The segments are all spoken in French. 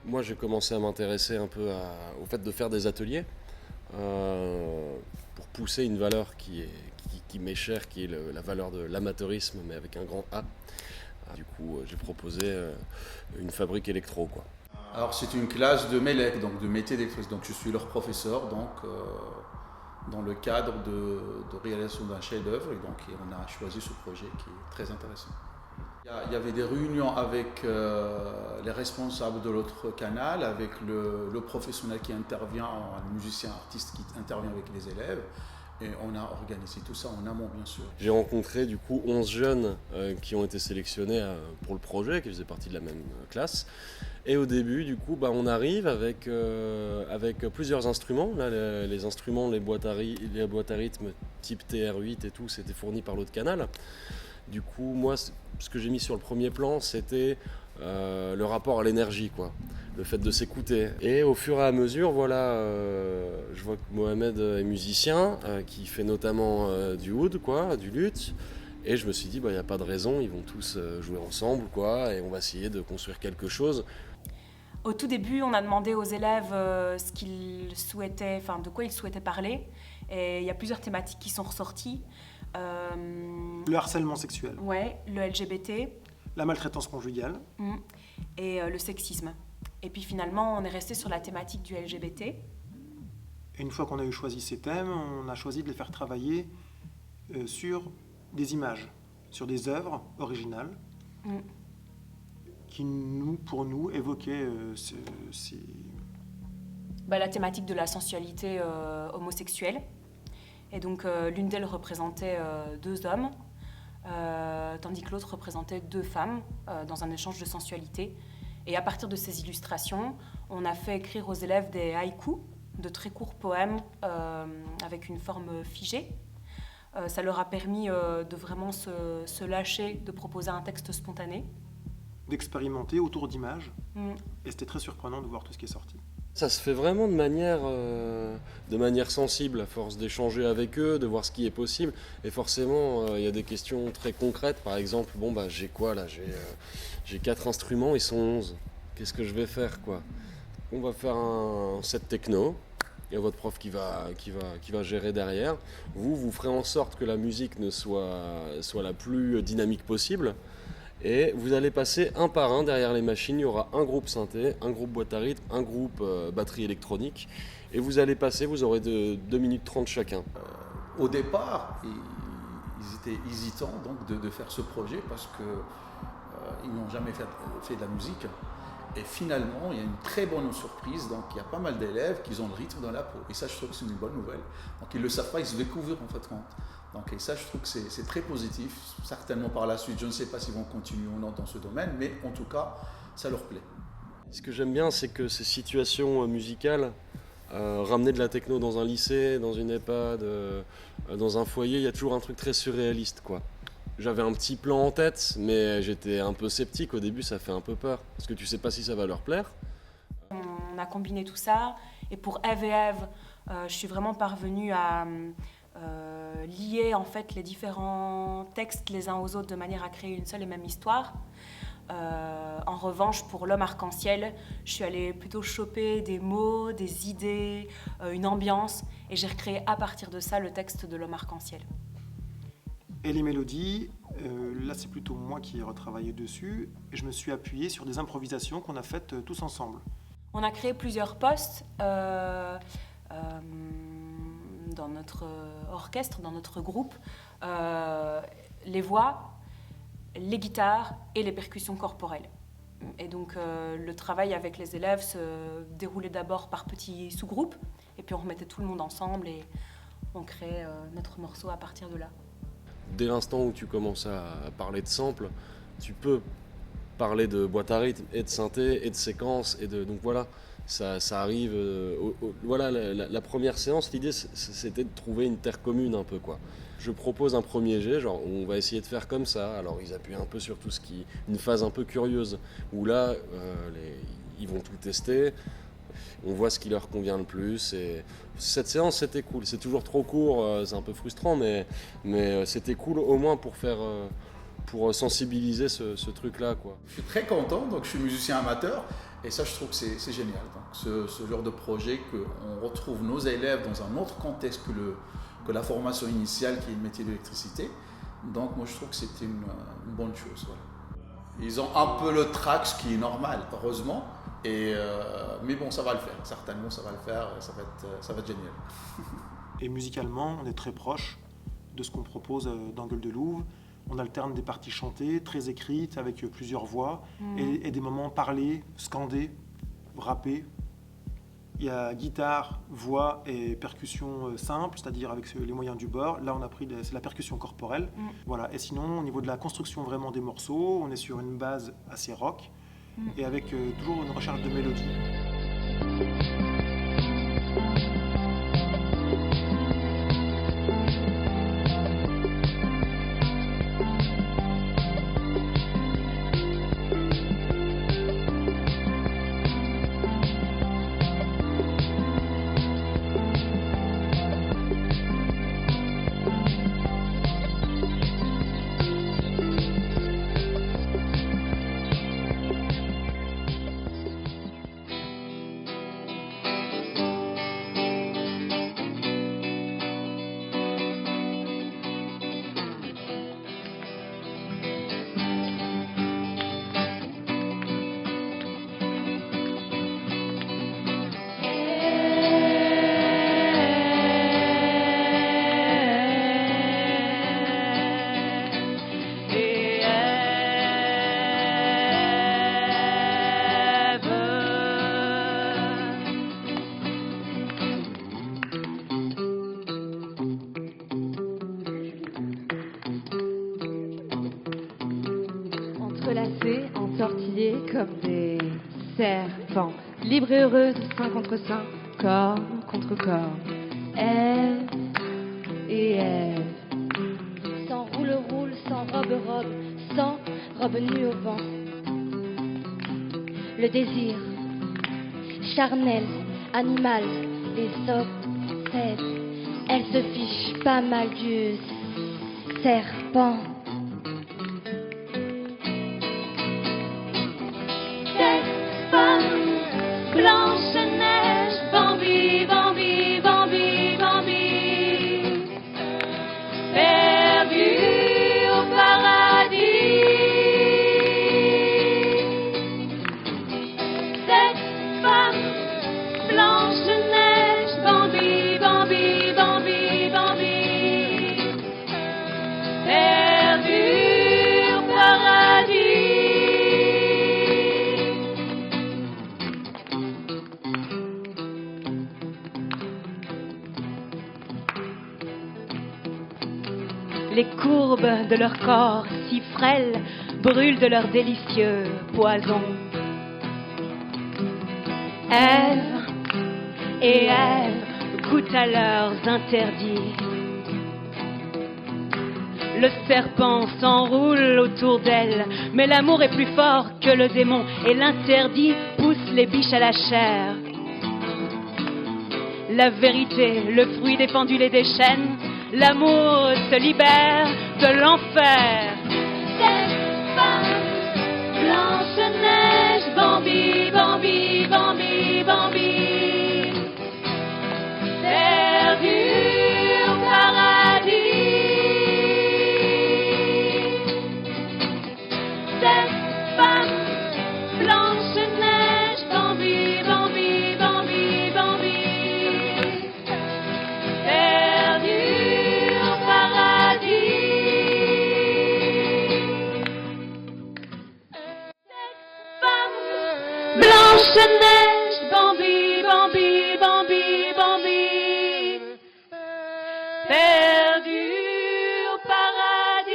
Moi, j'ai commencé à m'intéresser un peu au fait de faire des ateliers pour pousser une valeur qui m'est chère, qui est la valeur de l'amateurisme, mais avec un grand A. Du coup, j'ai proposé une fabrique électro, quoi. Alors c'est une classe de MELEC, donc de métier d'électricité. Donc je suis leur professeur, dans le cadre de réalisation d'un chef-d'œuvre. Et on a choisi ce projet qui est très intéressant. Il y avait des réunions avec les responsables de l'autre canal, avec le professionnel qui intervient, le musicien artiste qui intervient avec les élèves. Et on a organisé tout ça en amont, bien sûr. J'ai rencontré du coup 11 jeunes qui ont été sélectionnés pour le projet, qui faisaient partie de la même classe. Et au début, du coup, on arrive avec plusieurs instruments. Là, les instruments, les boîtes à rythme type TR8 et tout, c'était fourni par l'autre canal. Du coup, moi, ce que j'ai mis sur le premier plan, c'était le rapport à l'énergie, quoi. Le fait de s'écouter. Et au fur et à mesure, voilà, je vois que Mohamed est musicien, qui fait notamment du oud, quoi, du luth. Et je me suis dit, il n'y a pas de raison, ils vont tous jouer ensemble, quoi, et on va essayer de construire quelque chose. Au tout début, on a demandé aux élèves ce qu'ils souhaitaient, enfin de quoi ils souhaitaient parler. Et il y a plusieurs thématiques qui sont ressorties. Le harcèlement sexuel, Ouais, le LGBT la maltraitance conjugale, et le sexisme. Et puis finalement, on est resté sur la thématique du LGBT. et une fois qu'on a eu choisi ces thèmes, on a choisi de les faire travailler sur des images, sur des œuvres originales qui, pour nous, évoquaient ces... La thématique de la sensualité homosexuelle. Et donc l'une d'elles représentait deux hommes, tandis que l'autre représentait deux femmes dans un échange de sensualité. Et à partir de ces illustrations, on a fait écrire aux élèves des haïkus, de très courts poèmes avec une forme figée. Ça leur a permis de vraiment se lâcher, de proposer un texte spontané. d'expérimenter autour d'images. Et c'était très surprenant de voir tout ce qui est sorti. Ça se fait vraiment de manière sensible, à force d'échanger avec eux, de voir ce qui est possible. Et forcément, il y a des questions très concrètes. Par exemple, j'ai quoi là ? J'ai 4 instruments, ils sont 11. Qu'est-ce que je vais faire, quoi ? On va faire un set techno. Il y a votre prof qui va gérer derrière. Vous ferez en sorte que la musique ne soit la plus dynamique possible. Et vous allez passer un par un derrière les machines. Il y aura un groupe synthé, un groupe boîte à rythme, un groupe batterie électronique. Et vous allez passer, vous aurez 2 minutes 30 chacun. Au départ, ils étaient hésitants donc, de faire ce projet parce qu'ils n'ont jamais fait de la musique. Et finalement, il y a une très bonne surprise. Donc, il y a pas mal d'élèves qui ont le rythme dans la peau. Et ça, je trouve que c'est une bonne nouvelle. Donc, ils ne le savent pas, ils se découvrent en fait. Donc, et ça, je trouve que c'est très positif. Certainement par la suite, je ne sais pas s'ils vont continuer ou non dans ce domaine, mais en tout cas, ça leur plaît. Ce que j'aime bien, c'est que ces situations musicales, ramener de la techno dans un lycée, dans une EHPAD, dans un foyer, il y a toujours un truc très surréaliste, quoi. J'avais un petit plan en tête, mais j'étais un peu sceptique au début, ça fait un peu peur. Parce que tu sais pas si ça va leur plaire. On a combiné tout ça. Et pour Ève et Ève, je suis vraiment parvenue à lier en fait les différents textes les uns aux autres de manière à créer une seule et même histoire. En revanche, pour l'homme arc-en-ciel, je suis allée plutôt choper des mots, des idées, une ambiance, et j'ai recréé à partir de ça le texte de l'homme arc-en-ciel. Et les mélodies, là c'est plutôt moi qui ai retravaillé dessus. Et je me suis appuyé sur des improvisations qu'on a faites tous ensemble. On a créé plusieurs postes dans notre orchestre, dans notre groupe. Les voix, les guitares et les percussions corporelles. Et donc le travail avec les élèves se déroulait d'abord par petits sous-groupes. Et puis on remettait tout le monde ensemble et on créait notre morceau à partir de là. Dès l'instant où tu commences à parler de samples, tu peux parler de boîte à rythme et de synthé et de séquences donc voilà, ça arrive. Voilà, la première séance, l'idée c'était de trouver une terre commune un peu, quoi. Je propose un premier jet, genre on va essayer de faire comme ça. Alors ils appuient un peu sur tout une phase un peu curieuse où là ils vont tout tester. On voit ce qui leur convient le plus. Et cette séance, c'était cool. C'est toujours trop court, c'est un peu frustrant, mais c'était cool au moins pour sensibiliser ce truc-là, quoi. Je suis très content, donc je suis musicien amateur Et ça, je trouve que c'est génial. Donc, ce genre de projet, qu'on retrouve nos élèves dans un autre contexte que la formation initiale qui est le métier d'électricité. Donc, moi, je trouve que c'était une bonne chose. Voilà. Ils ont un peu le trac, ce qui est normal, heureusement. Mais bon, ça va le faire. Certainement, ça va le faire. Ça va être génial. Et musicalement, on est très proche de ce qu'on propose dans Gueule de Louve. On alterne des parties chantées, très écrites, avec plusieurs voix, et des moments parlés, scandés, rappés. Il y a guitare, voix et percussion simple, c'est-à-dire avec les moyens du bord. Là, on a pris c'est la percussion corporelle. Voilà. Et sinon, au niveau de la construction vraiment des morceaux, on est sur une base assez rock, et avec toujours une recherche de mélodie. Entrelacés, entortillés comme des serpents, libres et heureuses, sein contre sein, corps contre corps. Ève et Ève. Sans roule-roule, sans robe-robe, sans robe nue au vent. Le désir, charnel, animal, les obsède. Elle se fiche pas mal du serpent. Blanche-Neige, Bambi, Bambi, Bambi, Bambi, perdue au paradis. Cette femme, Blanche-Neige, Bambi, Bambi, Bambi, Bambi, perdue au paradis. Les courbes de leur corps si frêles brûlent de leur délicieux poison. Ève et Ève goûtent à leurs interdits. Le serpent s'enroule autour d'elle, mais l'amour est plus fort que le démon et l'interdit pousse les biches à la chair. La vérité, le fruit des pendules et des chaînes, l'amour se libère de l'enfer. Cette femme, Blanche-Neige, Bambi, Bambi, Bambi, Bambi, perdue au paradis. Cette femme, Blanche-Neige, Bambi, Bambi, Bambi, Bambi, perdue au paradis. Blanche-Neige, Bambi, Bambi, Bambi, Bambi, perdue au paradis.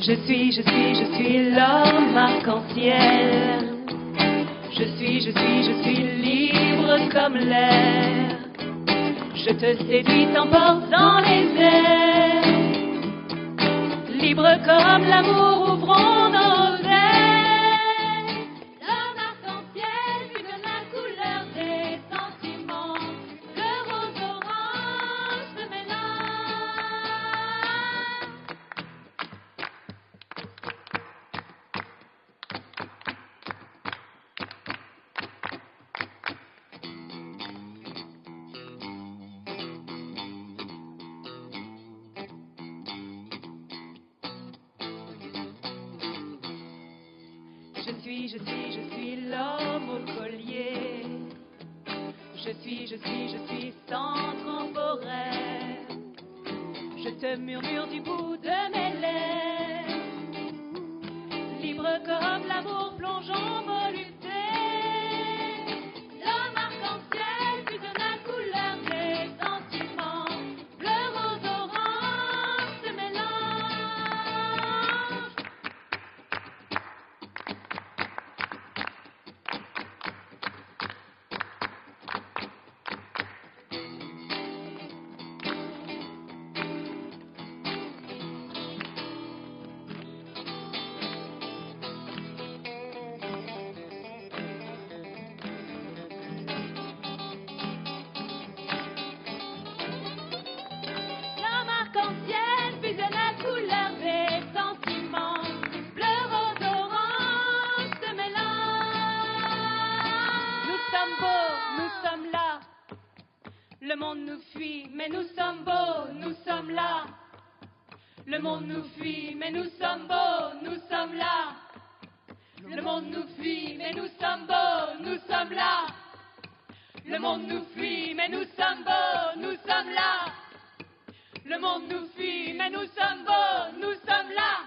Je suis l'homme arc-en-ciel. Je suis libre comme l'air. Je te séduis, t'emporte dans les airs. Libre comme l'amour, ouvrons nos ailes. L'homme arc-en-ciel lui donne la couleur des sentiments. Le rose orange se mélange. Je suis l'homme au collier. Je suis centre temporaire. Je te murmure du bout de mes lèvres. Libre comme l'amour plonge en volupté. L'homme arc-en-ciel lui donne la couleur des sentiments. Bleu, rose, orange se mélange. L'homme arc-en-ciel fusionne la couleur des sentiments. Bleu, rose, orange se mélange. Nous sommes beaux, nous sommes là. Le monde nous fuit, mais nous sommes beaux, nous sommes là. Le monde nous fuit, mais nous sommes beaux, nous sommes là. Le monde nous fuit, mais nous sommes beaux, nous sommes là. Le monde nous fuit, mais nous sommes beaux, nous sommes là. Le monde nous fuit, mais nous sommes beaux, nous sommes là.